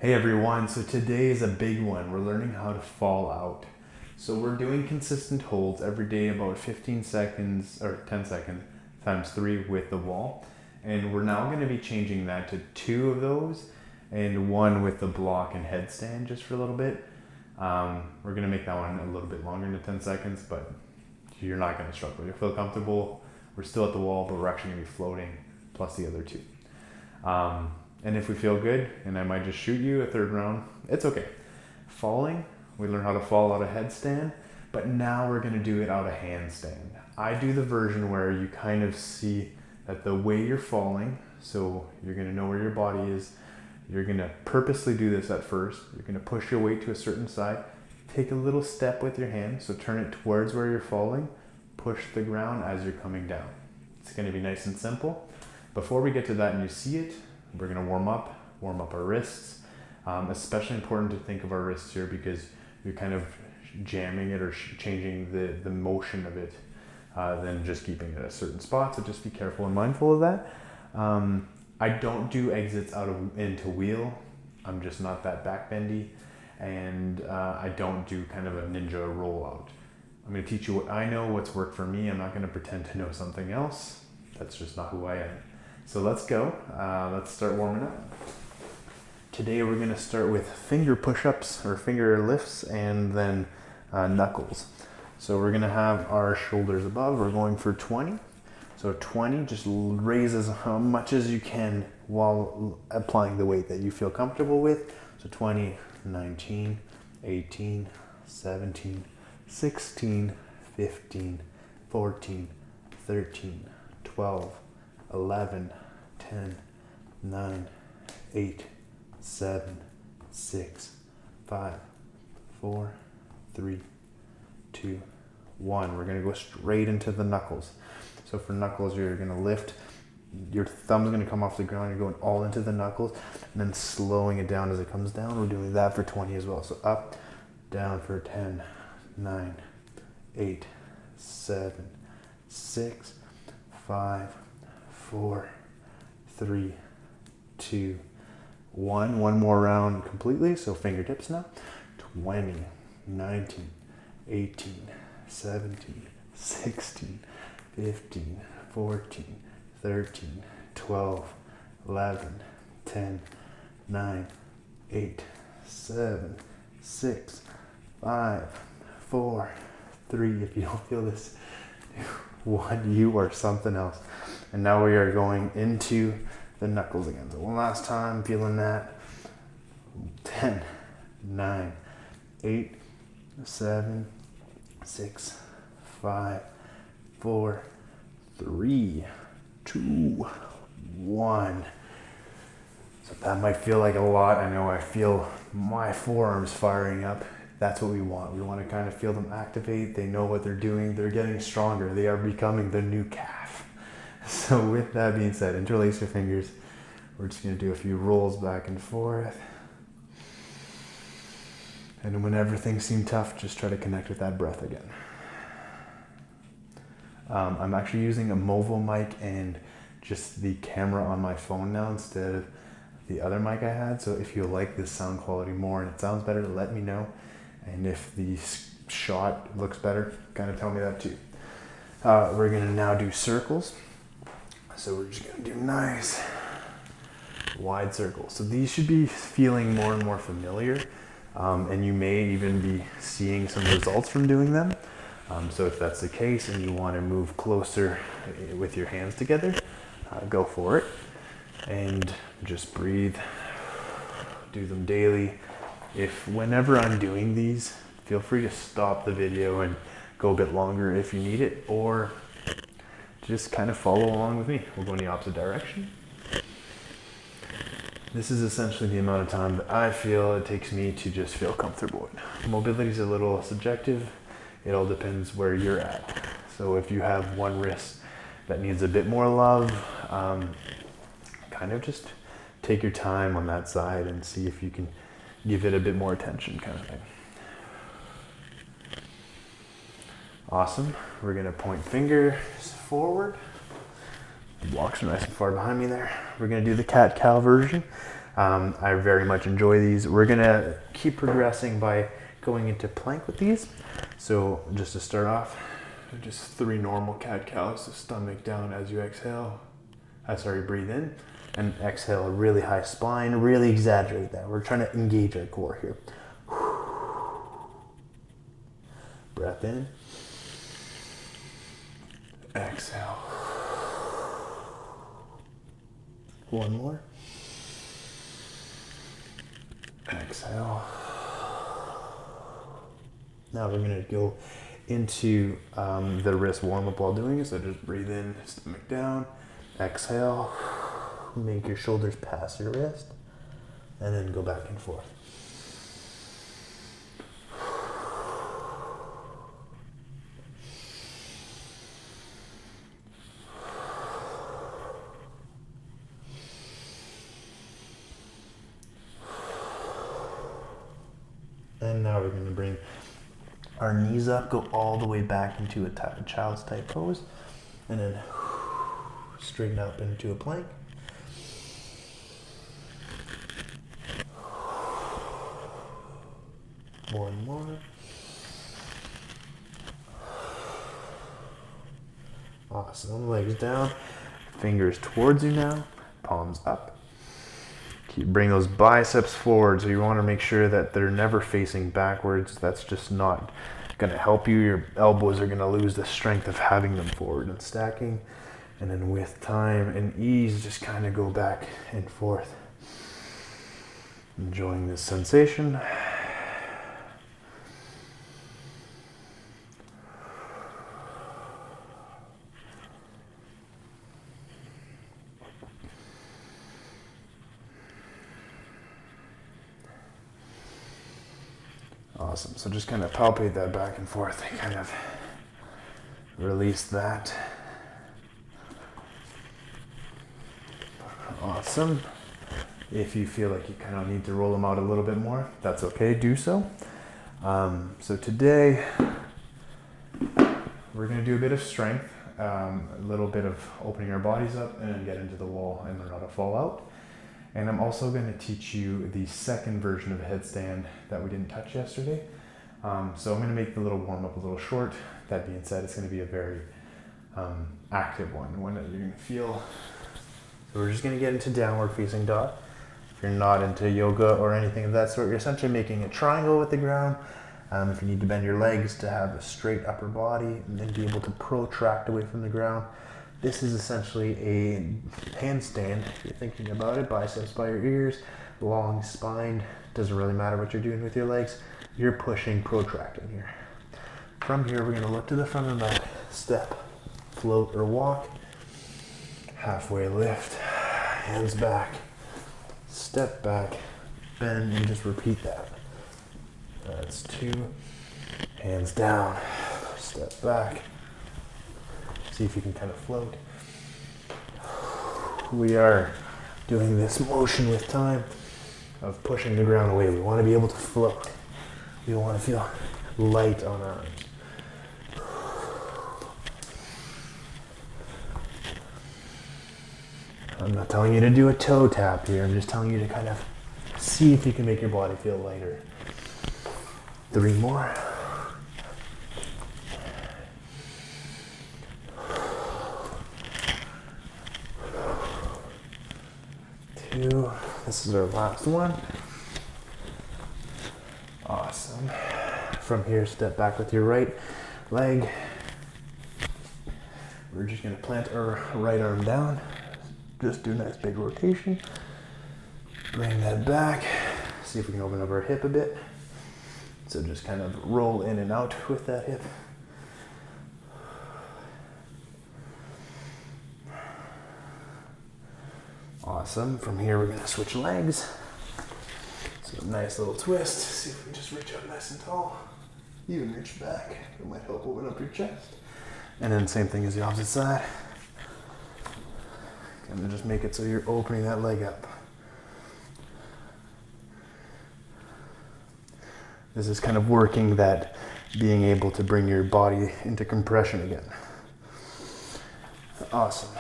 Hey everyone, so today is a big one. We're learning how to fall out. So we're doing consistent holds every day, about 15 seconds or 10 seconds times 3 with the wall. And we're now going to be changing that to 2 of those and 1 with the block and headstand just for a little bit. We're going to make that one a little bit longer than 10 seconds, but you're not going to struggle. You'll feel comfortable. We're still at the wall, but we're actually going to be floating plus the other 2. And if we feel good, and I might just shoot you a third round, it's okay. Falling, we learn how to fall out of headstand, but now we're gonna do it out of handstand. I do the version where you kind of see that the way you're falling, so you're gonna know where your body is, you're gonna purposely do this at first, you're gonna push your weight to a certain side, take a little step with your hand, so turn it towards where you're falling, push the ground as you're coming down. It's gonna be nice and simple. Before we get to that and you see it, we're gonna warm up our wrists. Especially important to think of our wrists here because you're kind of jamming it or changing the motion of it than just keeping it at a certain spot. So just be careful and mindful of that. I don't do exits into wheel. I'm just not that back bendy. And I don't do kind of a ninja rollout. I'm gonna teach you what I know, what's worked for me. I'm not gonna pretend to know something else. That's just not who I am. So let's go. Let's start warming up. Today we're going to start with finger push-ups or finger lifts and then knuckles. So we're going to have our shoulders above. We're going for 20. So 20, just raise as much as you can while applying the weight that you feel comfortable with. So 20, 19, 18, 17, 16, 15, 14, 13, 12, 11, 10, 9, 8, 7, 6, 5, 4, 3, 2, 1. We're going to go straight into the knuckles. So for knuckles, you're going to lift. Your thumb's going to come off the ground. You're going all into the knuckles and then slowing it down as it comes down. We're doing that for 20 as well. So up, down for 10, 9, 8, 7, 6, 5, 4, 3, 2, 1. One more round completely. So fingertips now. 20, 19, 18, 17, 16, 15, 14, 13, 12, 11, 10, 9, 8, 7, 6, 5, 4, 3. If you don't feel this, 1, you are something else. And now we are going into the knuckles again. So one last time, feeling that. 10, 9, 8, 7, 6, 5, 4, 3, 2, 1. So that might feel like a lot. I know I feel my forearms firing up. That's what we want. We want to kind of feel them activate. They know what they're doing. They're getting stronger. They are becoming the new calf. So with that being said, interlace your fingers. We're just going to do a few rolls back and forth. And whenever things seem tough, just try to connect with that breath again. I'm actually using a mobile mic and just the camera on my phone now instead of the other mic I had. So if you like this sound quality more and it sounds better, let me know. And if the shot looks better, kind of tell me that too. We're going to now do circles. So we're just going to do nice wide circles. So these should be feeling more and more familiar. And you may even be seeing some results from doing them. So if that's the case and you want to move closer with your hands together, go for it. And just breathe. Do them daily. If whenever I'm doing these, feel free to stop the video and go a bit longer if you need it, or just kind of follow along with me. We'll go in the opposite direction. This is essentially the amount of time that I feel it takes me to just feel comfortable with. Mobility is a little subjective. It all depends where you're at. So if you have one wrist that needs a bit more love, kind of just take your time on that side and see if you can give it a bit more attention, kind of thing. Awesome. We're going to point fingers forward. Blocks are nice and far behind me there. We're going to do the cat-cow version. I very much enjoy these. We're gonna keep progressing by going into plank with these. So just to start off, just 3 normal cat-cows, so stomach down as you exhale. Breathe in and exhale a really high spine, really exaggerate that. We're trying to engage our core here. Breath in, exhale. One more. Exhale. Now we're gonna go into the wrist warm-up while doing it, so just breathe in, stomach down, exhale, make your shoulders pass your wrist, and then go back and forth. And now we're going to bring our knees up, go all the way back into a child's type pose, and then straighten up into a plank. One more. Awesome. Legs down, fingers towards you now, palms up. Bring those biceps forward, so you want to make sure that they're never facing backwards. That's just not going to help you. Your elbows are going to lose the strength of having them forward and stacking. And then with time and ease, just kind of go back and forth. Enjoying this sensation. Awesome. So just kind of palpate that back and forth and kind of release that. Awesome. If you feel like you kind of need to roll them out a little bit more, that's okay, do so. So today we're going to do a bit of strength, a little bit of opening our bodies up and then get into the wall and learn how to fall out. And I'm also going to teach you the second version of a headstand that we didn't touch yesterday. So I'm going to make the little warm-up a little short. That being said, it's going to be a very active one that you're going to feel. So we're just going to get into downward facing dog. If you're not into yoga or anything of that sort, you're essentially making a triangle with the ground. If you need to bend your legs to have a straight upper body and then be able to protract away from the ground, this is essentially a handstand. If you're thinking about it, biceps by your ears, long spine, doesn't really matter what you're doing with your legs, you're pushing, protracting here. From here, we're gonna look to the front of the mat, step, float or walk, halfway lift, hands back, step back, bend, and just repeat that. That's 2, hands down, step back. See if you can kind of float. We are doing this motion with time of pushing the ground away. We want to be able to float. We want to feel light on our arms. I'm not telling you to do a toe tap here. I'm just telling you to kind of see if you can make your body feel lighter. 3 more. 2. This is our last one. Awesome. From here, step back with your right leg. We're just going to plant our right arm down. Just do a nice big rotation. Bring that back. See if we can open up our hip a bit. So just kind of roll in and out with that hip. Awesome. From here, we're going to switch legs. So nice little twist. See if we can just reach up nice and tall. Even reach back. It might help open up your chest. And then same thing as the opposite side. Kind of just make it so you're opening that leg up. This is kind of working that being able to bring your body into compression again. Awesome.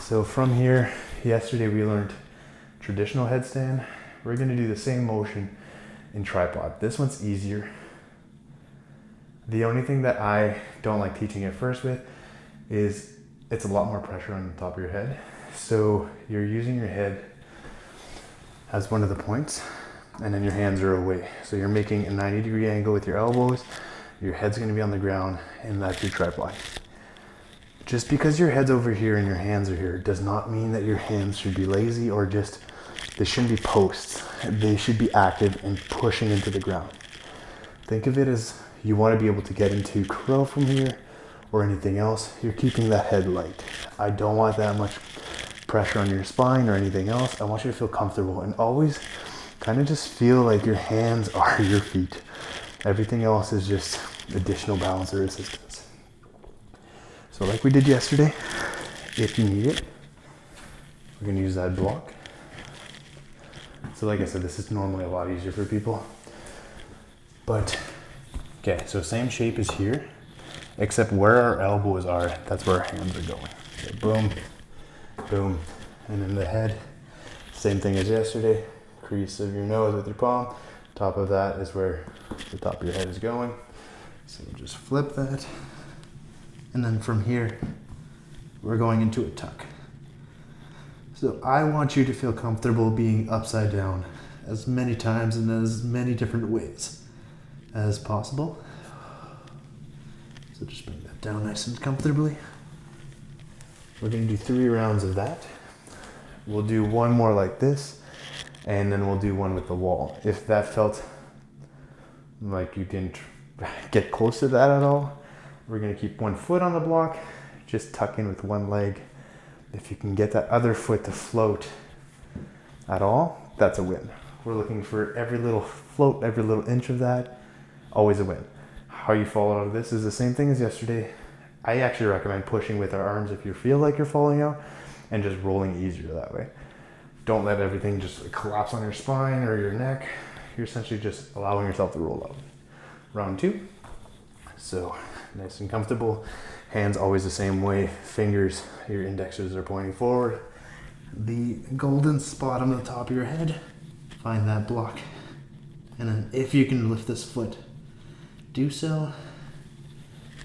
So from here, yesterday we learned traditional headstand, we're gonna do the same motion in tripod. This one's easier. The only thing that I don't like teaching at first with is it's a lot more pressure on the top of your head. So you're using your head as one of the points, and then your hands are away. So you're making a 90-degree angle with your elbows, your head's gonna be on the ground, and that's your tripod. Just because your head's over here and your hands are here does not mean that your hands should be lazy or just, they shouldn't be posts. They should be active and pushing into the ground. Think of it as you want to be able to get into curl from here or anything else. You're keeping that head light. I don't want that much pressure on your spine or anything else. I want you to feel comfortable and always kind of just feel like your hands are your feet. Everything else is just additional balance or assistance. So like we did yesterday, if you need it, we're gonna use that block. So like I said, this is normally a lot easier for people. But, okay, so same shape as here, except where our elbows are, that's where our hands are going. So boom, boom, and then the head, same thing as yesterday, crease of your nose with your palm. Top of that is where the top of your head is going. So we'll just flip that. And then from here, we're going into a tuck. So I want you to feel comfortable being upside down as many times and as many different ways as possible. So just bring that down nice and comfortably. We're gonna do 3 rounds of that. We'll do one more like this, and then we'll do one with the wall. If that felt like you didn't get close to that at all, we're gonna keep one foot on the block, just tuck in with one leg. If you can get that other foot to float at all, that's a win. We're looking for every little float, every little inch of that, always a win. How you fall out of this is the same thing as yesterday. I actually recommend pushing with our arms if you feel like you're falling out and just rolling easier that way. Don't let everything just collapse on your spine or your neck. You're essentially just allowing yourself to roll out. Round 2. So nice and comfortable. Hands always the same way. Fingers, your indexes are pointing forward. The golden spot on the top of your head, find that block. And then if you can lift this foot, do so.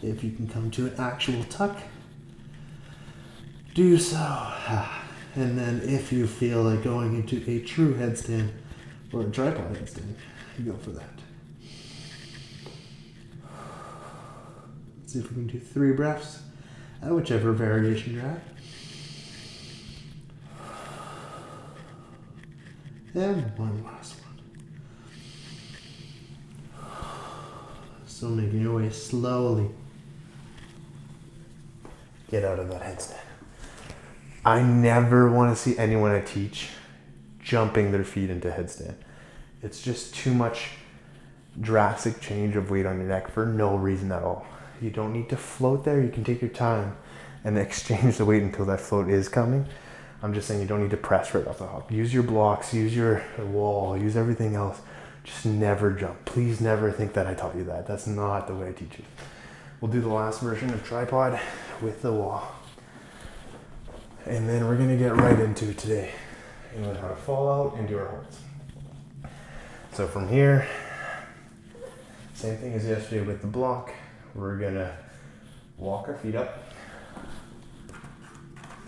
If you can come to an actual tuck, do so. And then if you feel like going into a true headstand or a tripod headstand, you go for that. See if we can do 3 breaths at whichever variation you're at. And one last one. So making your way slowly. Get out of that headstand. I never want to see anyone I teach jumping their feet into headstand. It's just too much drastic change of weight on your neck for no reason at all. You don't need to float there. You can take your time and exchange the weight until that float is coming. I'm just saying you don't need to press right off the hop. Use your blocks, use your wall, use everything else. Just never jump. Please never think that I taught you that. That's not the way I teach it. We'll do the last version of tripod with the wall. And then we're gonna get right into it today and learn how to fall out and do our holds. So from here, same thing as yesterday with the block. We're gonna walk our feet up.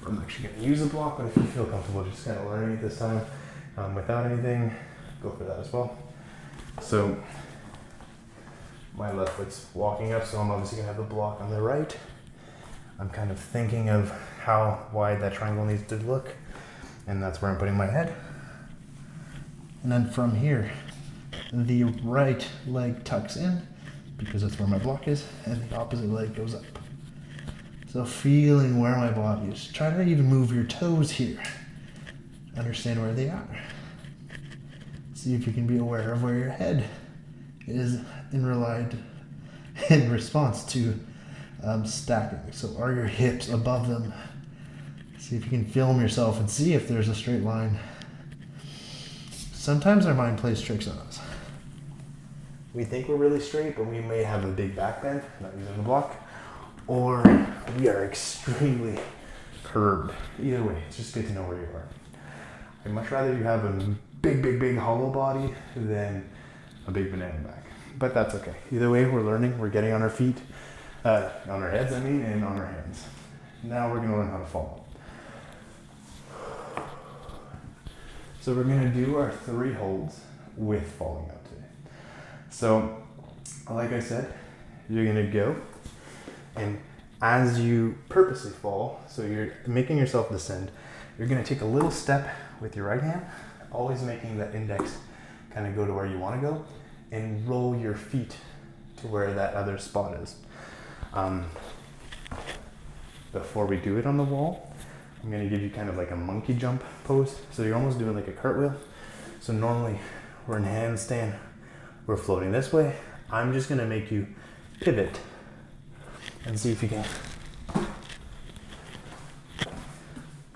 I'm actually gonna use a block, but if you feel comfortable just kind of learning it this time without anything, go for that as well. So my left foot's walking up, so I'm obviously gonna have the block on the right. I'm kind of thinking of how wide that triangle needs to look, and that's where I'm putting my head. And then from here, the right leg tucks in, because that's where my block is, and the opposite leg goes up. So feeling where my body is. Try to even move your toes here. Understand where they are. See if you can be aware of where your head is in response to stacking. So are your hips above them? See if you can film yourself and see if there's a straight line. Sometimes our mind plays tricks on us. We think we're really straight, but we may have a big back bend, not using the block, or we are extremely curved. Either way, it's just good to know where you are. I'd much rather you have a big hollow body than a big banana back. But that's okay. Either way, we're learning, we're getting on our feet, on our heads, and on our hands. Now we're gonna learn how to fall. So we're gonna do our 3 holds with falling out today. So, like I said, you're gonna go, and as you purposely fall, so you're making yourself descend, you're gonna take a little step with your right hand, always making that index kind of go to where you wanna go, and roll your feet to where that other spot is. Before we do it on the wall, I'm gonna give you kind of like a monkey jump pose. So you're almost doing like a cartwheel. So normally we're in handstand, we're floating this way. I'm just gonna make you pivot and see if you can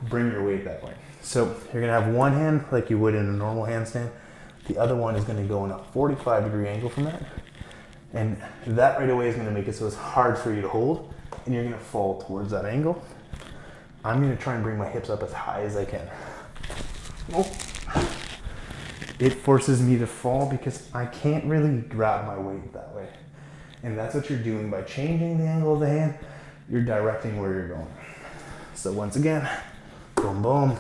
bring your weight that way. So you're gonna have one hand like you would in a normal handstand. The other one is gonna go in a 45-degree angle from that. And that right away is gonna make it so it's hard for you to hold, and you're gonna fall towards that angle. I'm gonna try and bring my hips up as high as I can. Oh. It forces me to fall because I can't really grab my weight that way. And that's what you're doing by changing the angle of the hand. You're directing where you're going. So once again, boom, boom.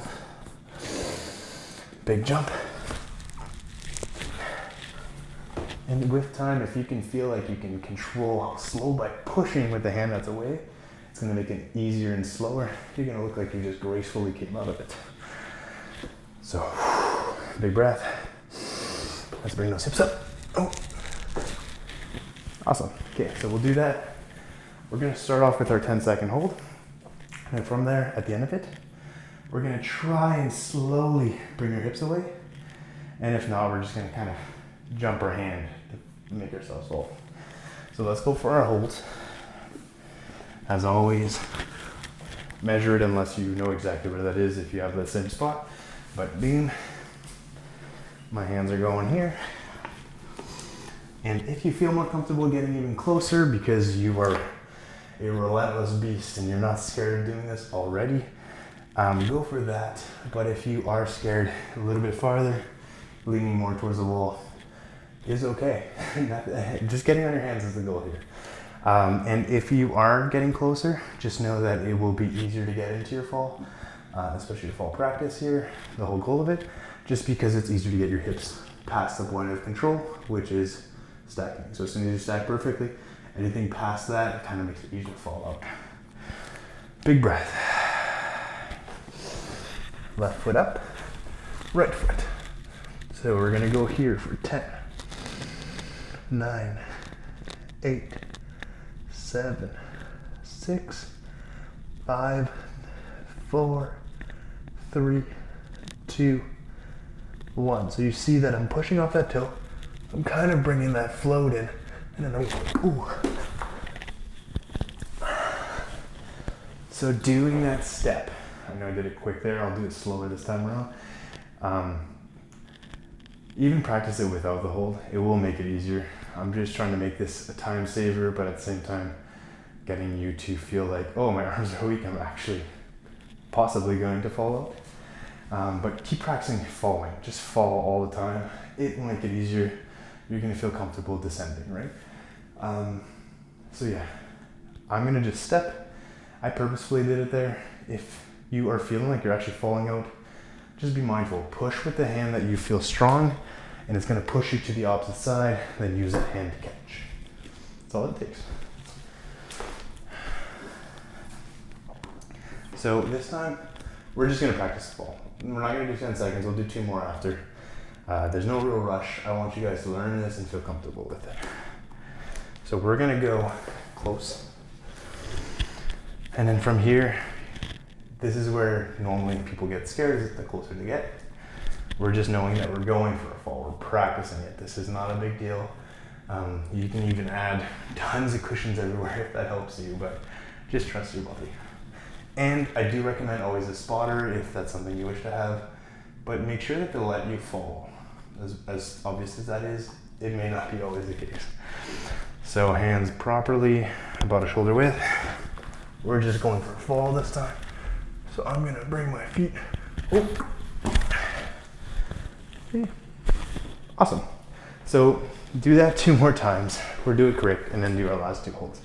Big jump. And with time, if you can feel like you can control how slow by pushing with the hand that's away, it's gonna make it easier and slower. You're gonna look like you just gracefully came out of it. So, big breath. Let's bring those hips up. Oh. Awesome. Okay, so we'll do that. We're gonna start off with our 10-second hold. And from there, at the end of it, we're gonna try and slowly bring our hips away. And if not, we're just gonna kind of jump our hand to make ourselves fall. So let's go for our holds. As always, measure it unless you know exactly where that is if you have the same spot. But boom, my hands are going here. And if you feel more comfortable getting even closer because you are a relentless beast and you're not scared of doing this already, go for that. But if you are scared, a little bit farther, leaning more towards the wall is okay. Just getting on your hands is the goal here. And if you are getting closer, just know that it will be easier to get into your fall, especially to fall practice here, the whole goal of it, just because it's easier to get your hips past the point of control, which is stacking. So as soon as you stack perfectly, anything past that, it kind of makes it easier to fall out. Big breath. Left foot up, right foot. So we're gonna go here for 10, 9, 8, 7, 6, 5, 4, 3, 2, 1. So you see that I'm pushing off that toe. I'm kind of bringing that float in, and then I'm going, ooh. So doing that step, I know I did it quick there, I'll do it slower this time around. Even practice it without the hold, it will make it easier. I'm just trying to make this a time saver, but at the same time, getting you to feel like, oh, my arms are weak, I'm actually possibly going to fall out. But keep practicing falling, just fall all the time. It will make it easier. You're gonna feel comfortable descending, right? So yeah, I'm gonna just step. I purposefully did it there. If you are feeling like you're actually falling out, just be mindful. Push with the hand that you feel strong, and it's gonna push you to the opposite side, then use that hand to catch. That's all it takes. So this time, we're just gonna practice the fall. We're not gonna do 10 seconds, we'll do 2 more after. There's no real rush. I want you guys to learn this and feel comfortable with it. So we're gonna go close. And then from here, this is where normally people get scared, is the closer they get. We're just knowing that we're going for a fall, we're practicing it. This is not a big deal. You can even add tons of cushions everywhere if that helps you, but just trust your body. And I do recommend always a spotter if that's something you wish to have, but make sure that they'll let you fall. As obvious as that is, it may not be always the case. So hands properly about a shoulder width. We're just going for a fall this time. So I'm gonna bring my feet, oh, Okay. Awesome. So do that 2 more times. We'll do it correct and then do our last 2 holds.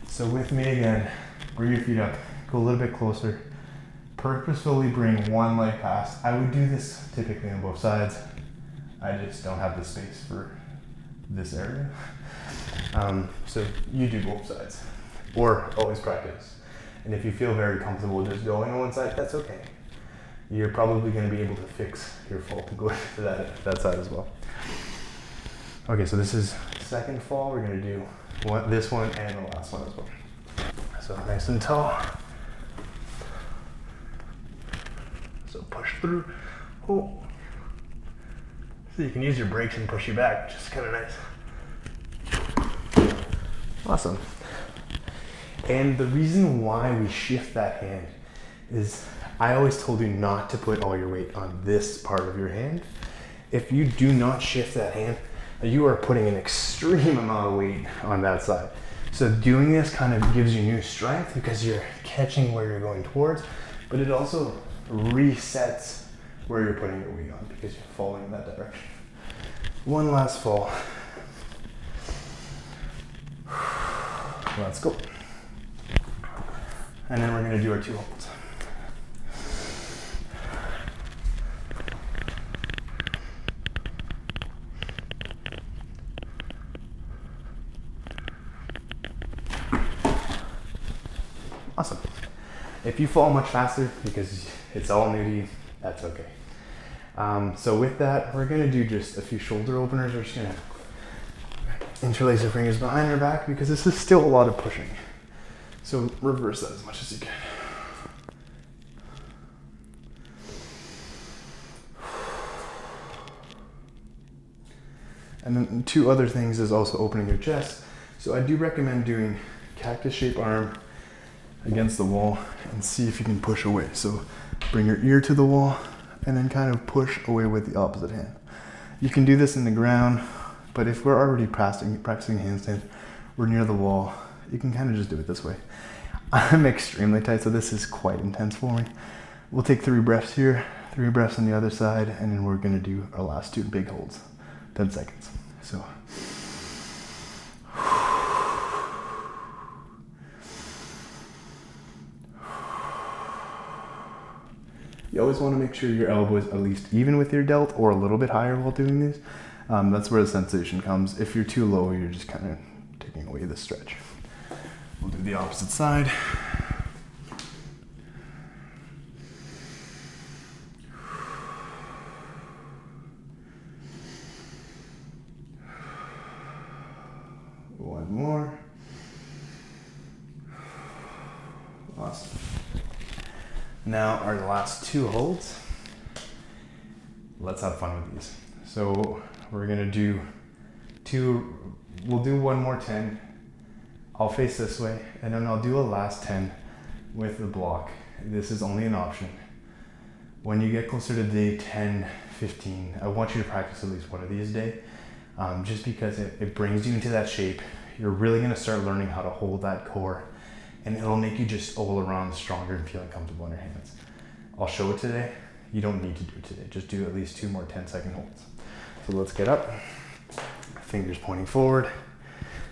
So with me again, bring your feet up, go a little bit closer. Purposefully bring one leg past. I would do this typically on both sides. I just don't have the space for this area. So you do both sides, or always practice. And if you feel very comfortable just going on one side, that's okay. You're probably going to be able to fix your fall to go to that side as well. Okay, so this is second fall. We're going to do this one and the last one as well. So nice and tall. So push through. Oh. So you can use your brakes and push you back, which is kind of nice. Awesome. And the reason why we shift that hand is I always told you not to put all your weight on this part of your hand. If you do not shift that hand, you are putting an extreme amount of weight on that side. So doing this kind of gives you new strength because you're catching where you're going towards, but it also resets where you're putting your weight on because you're falling in that direction. One last fall. Let's go. And then we're going to do our 2 holds. Awesome. If you fall much faster because it's all new to you, that's okay. So with that, we're gonna do just a few shoulder openers. We're just gonna interlace our fingers behind our back because this is still a lot of pushing. So reverse that as much as you can. And then 2 other things is also opening your chest. So I do recommend doing cactus shape arm against the wall and see if you can push away. So bring your ear to the wall and then kind of push away with the opposite hand. You can do this in the ground, but if we're already practicing handstands, we're near the wall, you can kind of just do it this way. I'm extremely tight, so this is quite intense for me. We'll take 3 breaths here, 3 breaths on the other side, and then we're gonna do our last 2 big holds, 10 seconds. So. You always want to make sure your elbow is at least even with your delt or a little bit higher while doing these. That's where the sensation comes. If you're too low, you're just kind of taking away the stretch. We'll do the opposite side. One more. Awesome. Now our last 2 holds. Let's have fun with these. So we're gonna do 2, we'll do 1 more 10. I'll face this way and then I'll do a last 10 with the block. This is only an option. When you get closer to day 10, 15, I want you to practice at least one of these a day, just because it brings you into that shape. You're really gonna start learning how to hold that core, and it'll make you just all around stronger and feeling comfortable in your hands. I'll show it today. You don't need to do it today. Just do at least 2 more 10-second holds. So let's get up, fingers pointing forward.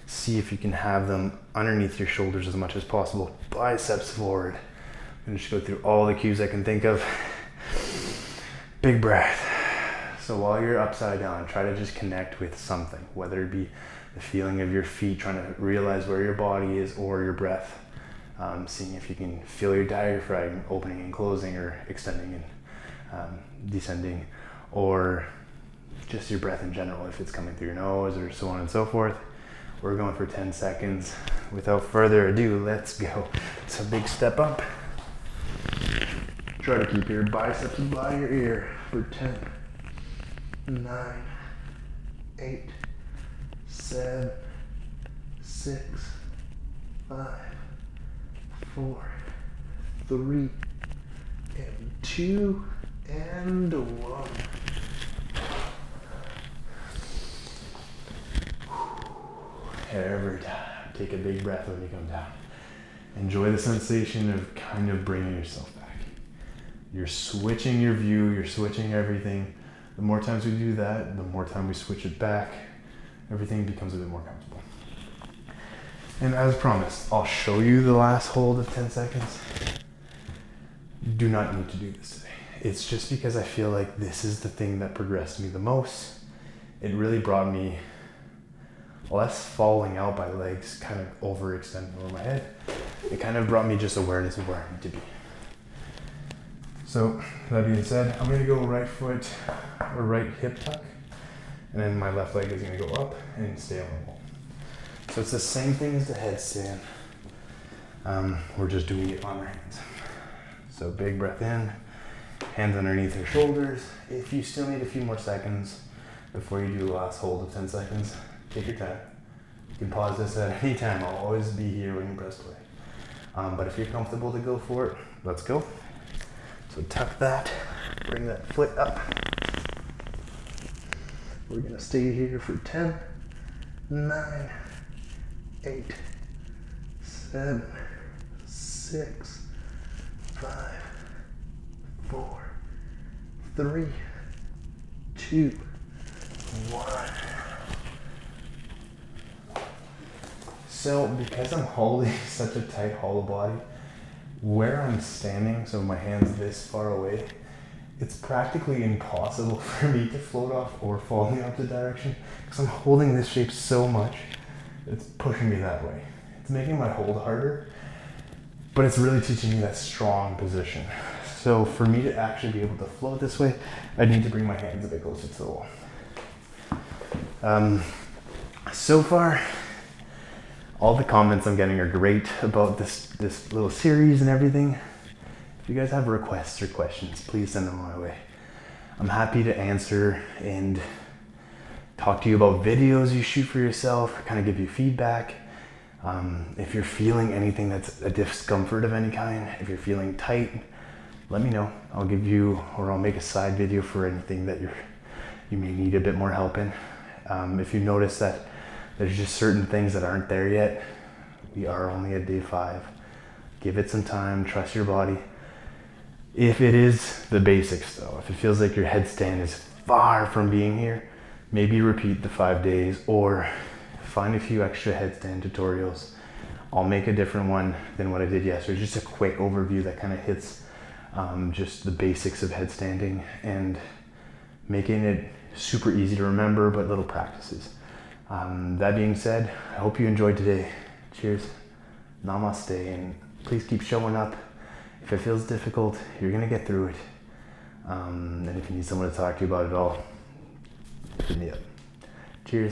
See if you can have them underneath your shoulders as much as possible. Biceps forward. I'm gonna just go through all the cues I can think of. Big breath. So while you're upside down, try to just connect with something, whether it be the feeling of your feet, trying to realize where your body is, or your breath. Seeing if you can feel your diaphragm opening and closing, or extending and descending, or just your breath in general, if it's coming through your nose or so on and so forth. We're going for 10 seconds. Without further ado, let's go. So big step up. Try to keep your biceps by your ear for 10, 9, 8, 7, 6, 5, 4, 3, and 2, and 1. Every time, take a big breath when you come down. Enjoy the sensation of kind of bringing yourself back. You're switching your view, you're switching everything. The more times we do that, the more time we switch it back, everything becomes a bit more comfortable. And as promised, I'll show you the last hold of 10 seconds. You do not need to do this today. It's just because I feel like this is the thing that progressed me the most. It really brought me less falling out by legs kind of overextending over my head. It kind of brought me just awareness of where I need to be. So that being said, I'm gonna go right foot or right hip tuck, and then my left leg is gonna go up and stay on the wall. So it's the same thing as the headstand. We're just doing it on our hands. So big breath in, hands underneath your shoulders. If you still need a few more seconds before you do the last hold of 10 seconds, take your time. You can pause this at any time. I'll always be here when you press play. But if you're comfortable to go for it, let's go. So tuck that, bring that foot up. We're gonna stay here for 10, 9, 8, 7, 6, 5, 4, 3, 2, 1. So because I'm holding such a tight hollow body, where I'm standing, so my hand's this far away, it's practically impossible for me to float off or fall in the opposite direction because I'm holding this shape so much, it's pushing me that way. It's making my hold harder, but it's really teaching me that strong position. So for me to actually be able to float this way, I need to bring my hands a bit closer to the wall. So far, all the comments I'm getting are great about this little series and everything. If you guys have requests or questions, please send them my way. I'm happy to answer and talk to you about videos you shoot for yourself, kind of give you feedback. If you're feeling anything that's a discomfort of any kind, if you're feeling tight, let me know. I'll give you, or I'll make a side video for anything that you may need a bit more help in. If you notice that there's just certain things that aren't there yet, we are only at day 5. Give it some time, trust your body. If it is the basics though, if it feels like your headstand is far from being here, maybe repeat the 5 days or find a few extra headstand tutorials. I'll make a different one than what I did yesterday. Just a quick overview that kind of hits just the basics of headstanding and making it super easy to remember, but little practices. That being said, I hope you enjoyed today. Cheers, namaste, and please keep showing up. If it feels difficult, you're gonna get through it. And if you need someone to talk to you about it all, hit me up.